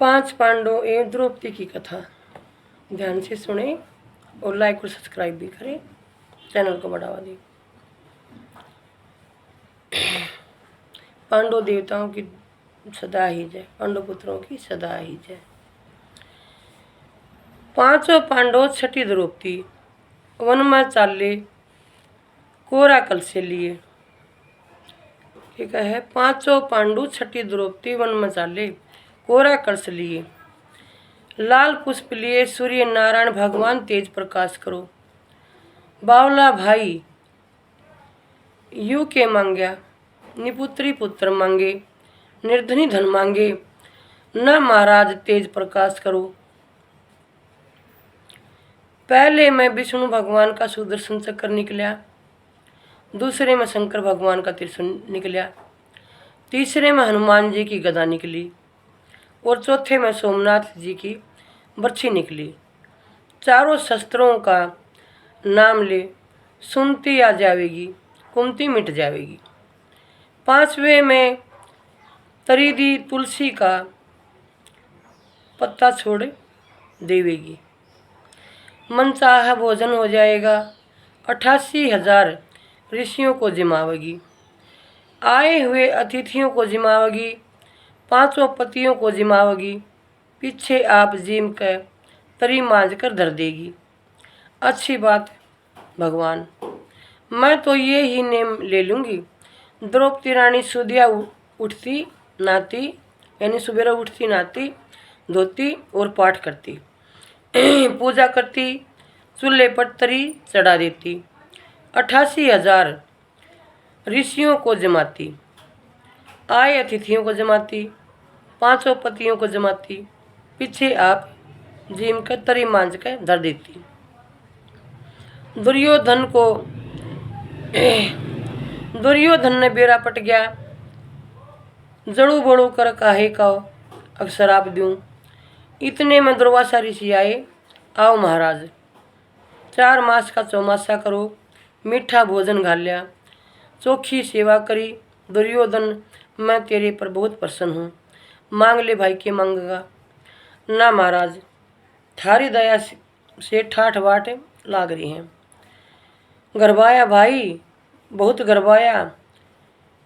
पांच पांडवों एवं द्रौपदी की कथा ध्यान से सुने और लाइक और सब्सक्राइब भी करें, चैनल को बढ़ावा दें। पांडव देवताओं की सदा ही जय, पांडव पुत्रों की सदा ही जय। पांचों पांडव छठी द्रौपदी वन में चाले कोरा कल से लिए। ठीक है, पांचों पांडु छठी द्रौपदी वन में चाले कोरा कलश लिए। लाल पुष्प लिए सूर्य नारायण भगवान तेज प्रकाश करो। बावला भाई यू के मांग्या, निपुत्री पुत्र मांगे, निर्धनी धन मांगे, न महाराज तेज प्रकाश करो। पहले में विष्णु भगवान का सुदर्शन चक्र निकला, दूसरे में शंकर भगवान का त्रिशूल निकला, तीसरे में हनुमान जी की गदा निकली और चौथे में सोमनाथ जी की बर्छी निकली। चारों शस्त्रों का नाम ले सुनती आ जाएगी, कुमती मिट जाएगी। पांचवें में तरीदी तुलसी का पत्ता छोड़ देवेगी, मनचाहा भोजन हो जाएगा। 88,000 ऋषियों को जिमावेगी, आए हुए अतिथियों को जिमावेगी, पांचों पतियों को जिमावेगी, पीछे आप जिम कर तरी मांझ कर धर देगी। अच्छी बात भगवान, मैं तो ये ही नेम ले लूँगी। द्रौपदी रानी सुदिया उठती नाती, यानी सुबेरा उठती नाती, धोती और पाठ करती, पूजा करती, चूल्हे पर तरी चढ़ा देती, 88,000 ऋषियों को जमाती, आए अतिथियों को जमाती, पांचों पतियों को जमाती, पीछे आप जिम कर तरी मांझ कर धर देती। दुर्योधन ने बेरा पट गया, जड़ू बड़ू कर काहे का अक्सर आप दूं। इतने में दुर्वासा ऋषि आए, आओ महाराज 4 मास का चौमासा करो, मीठा भोजन घाल्या, चोखी सेवा करी। दुर्योधन मैं तेरे पर बहुत प्रसन्न हूँ, मांग ले भाई के मांगेगा। ना महाराज, थारी दया से ठाठ बाट लाग रही हैं। गरबाया भाई, बहुत गरबाया,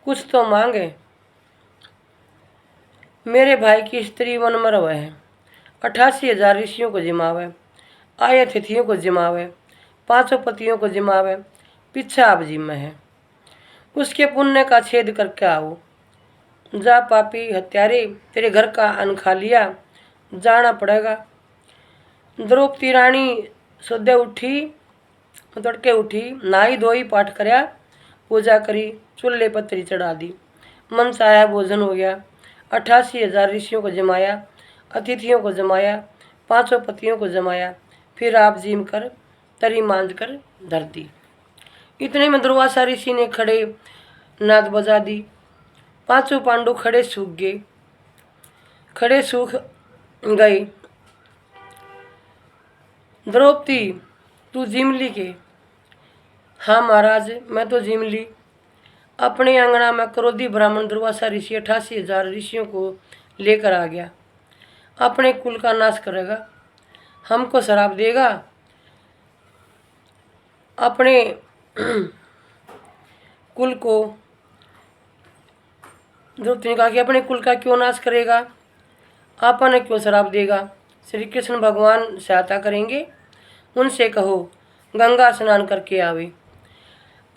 कुछ तो मांगे। मेरे भाई की स्त्री वन में रवे है, 88,000 ऋषियों को जिमावे, आए अतिथियों को जिमावे, पांचों पतियों को जिमावे, पीछा आप जिम्मे है। उसके पुण्य का छेद करके आओ। जा पापी हत्यारे, तेरे घर का अन्न खा लिया, जाना पड़ेगा। द्रौपदी रानी सुबह उठी, तड़के उठी, नहाई धोई, पाठ करया, पूजा करी, चूल्हे पर तरी चढ़ा दी, मन चाहा भोजन हो गया। 88,000 ऋषियों को जमाया, अतिथियों को जमाया, पांचों पतियों को जमाया, फिर आप जिम कर तरी मांझ कर धर दी। इतने में दुर्वासा ऋषि ने खड़े नाद बजा दी। पांचों पांडु खड़े सूख गए, खड़े सूख गए। द्रौपदी तू जिमली के? हाँ महाराज, मैं तो जिमली। अपने अंगना में क्रोधी ब्राह्मण दुर्वासा ऋषि 88,000 ऋषियों को लेकर आ गया, अपने कुल का नाश करेगा, हमको शराप देगा। अपने कुल को द्रौपदी ने कहा कि अपने कुल का क्यों नाश करेगा, आपने क्यों शराप देगा। श्री कृष्ण भगवान सहायता करेंगे, उनसे कहो गंगा स्नान करके आवे,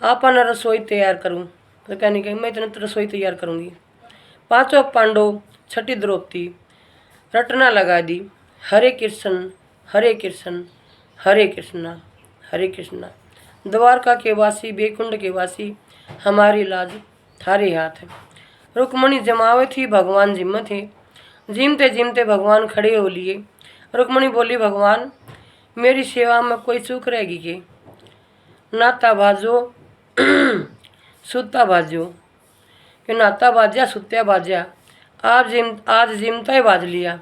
आपन रसोई तैयार करूं। तो कहने के मैं इतना रसोई तैयार करूंगी। पांचों पांडव छठी द्रौपदी रटना लगा दी, हरे कृष्ण हरे कृष्ण हरे कृष्णा हरे कृष्णा। द्वारका के वासी, बेकुंड के वासी, हमारी लाज थारे हाथ है। रुक्मणी जमावे थी, भगवान जिम्मे थे। जिमते जिमते भगवान खड़े हो लिए। रुक्मणी बोली, भगवान मेरी सेवा में कोई चूक रहेगी के? नाता भाजो सुता भाजो, कि नाता बाजा सुत्या बाजा, आज जिमता ही बाज लिया।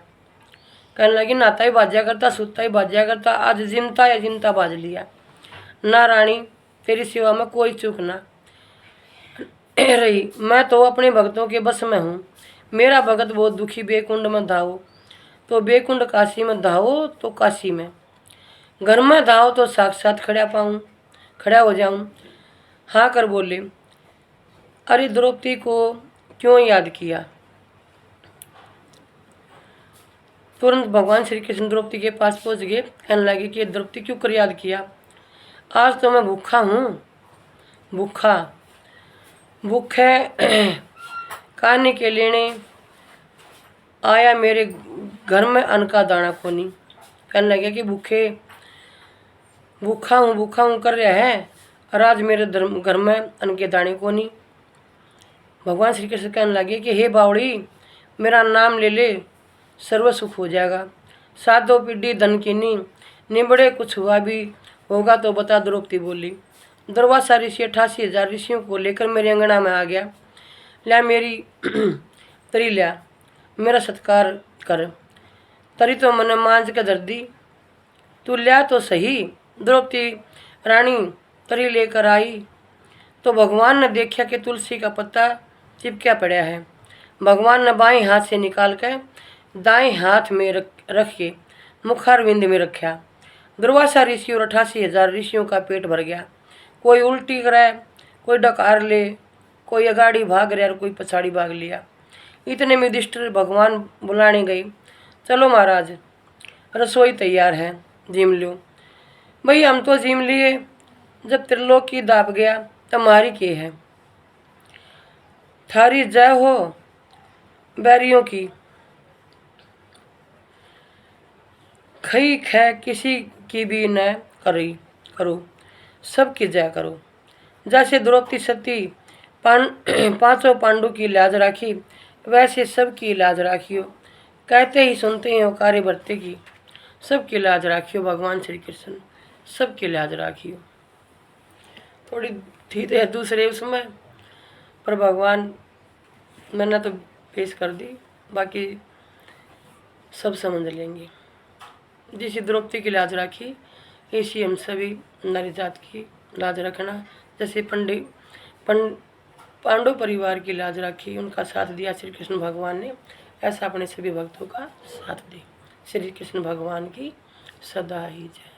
कहने लगी नाता ही बाजा करता, सुता ही बाजा करता, आज जिमता या जिमता बाज लिया। ना रानी, तेरी सेवा में कोई चूक ना रही। मैं तो अपने भक्तों के बस में हूँ। मेरा भगत बहुत दुखी बेकुंड में धाओ, तो बैकुंठ काशी में धाओ तो काशी में, घर में धाओ तो साक्षात खड़ा हो जाऊं। हाँ कर बोले, अरे द्रौपदी को क्यों याद किया? तुरंत भगवान श्री कृष्ण द्रौपदी के पास पहुंच गए, कहने लगे कि द्रौपदी क्यों कर याद किया? आज तो मैं भूखा हूँ, भूखे खाने के लेने आया, मेरे घर में अन्न का दाना कोनी। कहने लगे कि भूखा हूँ कर रहा है, और आज मेरे घर में अन्न के दाने कोनी। भगवान श्री कृष्ण कहने लगे कि हे बावड़ी, मेरा नाम ले ले, सर्व सुख हो जाएगा। सातों पीढ़ी धन की नी, निबड़े कुछ हुआ भी होगा तो बता। द्रौपदी बोली, दुर्वासा ऋषि 88,000 ऋषियों को लेकर मेरे अंगना में आ गया। ल्या मेरी तरी लिया, मेरा सत्कार कर। तरी तो मैंने मांझ के धर दी, तू लिया तो सही। द्रौपदी रानी तरी लेकर आई तो भगवान ने देखा कि तुलसी का पत्ता चिपका पड़ा है। भगवान ने बाएं हाथ से निकाल कर दाएं हाथ में रख के मुखारविंद में रखा। दुर्वासा ऋषि और 88,000 ऋषियों का पेट भर गया। कोई उल्टी करे, कोई डकार ले, कोई अगाड़ी भाग रहा और कोई पछाड़ी भाग लिया। इतने में युधिष्ठिर भगवान बुलाने गई, चलो महाराज रसोई तैयार है, जिम लो। भाई हम तो जिम लिए, जब त्रिलोक की दाप गया तब हमारी के है, थारी जय हो बैरियों की। खई ख किसी की भी न करो, सबकी जय करो। जैसे द्रौपदी सती पांचों पांडु की लाज राखी, वैसे सबकी लाज राखियो। कहते ही सुनते हैं कार्य भरते की, सबकी लाज राखियो। भगवान श्री कृष्ण सबकी लाज राखियो। थोड़ी थी तो दूसरे उसमें, पर भगवान मैंने तो पेश कर दी, बाकी सब समझ लेंगे। जैसे द्रौपदी की लाज राखी, ऐसी हम सभी नारी जात की लाज रखना। जैसे पांडव परिवार की लाज राखी, उनका साथ दिया श्री कृष्ण भगवान ने, ऐसा अपने सभी भक्तों का साथ दे। श्री कृष्ण भगवान की सदा ही जय।